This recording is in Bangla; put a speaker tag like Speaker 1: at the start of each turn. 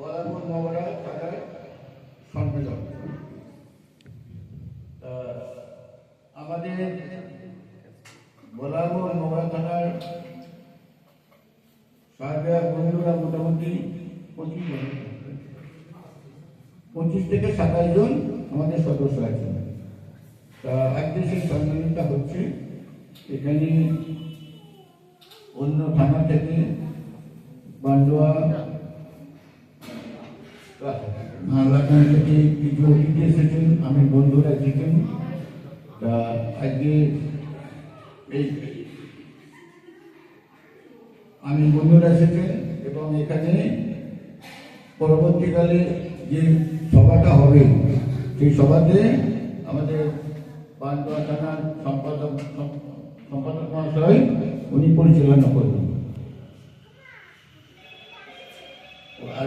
Speaker 1: বলাপুর মহড়া থাকার সম্মেলন। আমাদের বলাপুর মহড়া থানার সাহেবের বন্ধুরা মোটামুটি 25 থেকে 27 জন আমাদের সদস্য আছেন। তা আজকে সেই সম্মেলনটা হচ্ছে এখানে অন্য থানা থেকে বান্ডোয়া মালদাখান থেকে কিছু অতিথি এসেছেন, আমি বন্ধুরা এসেছেন। তা আজকে এই আমি বন্ধুরা এসেছেন এবং এখানে পরবর্তীকালে যে সভাটা হবে সেই সভাতে আমাদের বান্ডোয়া থানার সম্পাদক মহাশয় উনি পরিচালনা করবেন।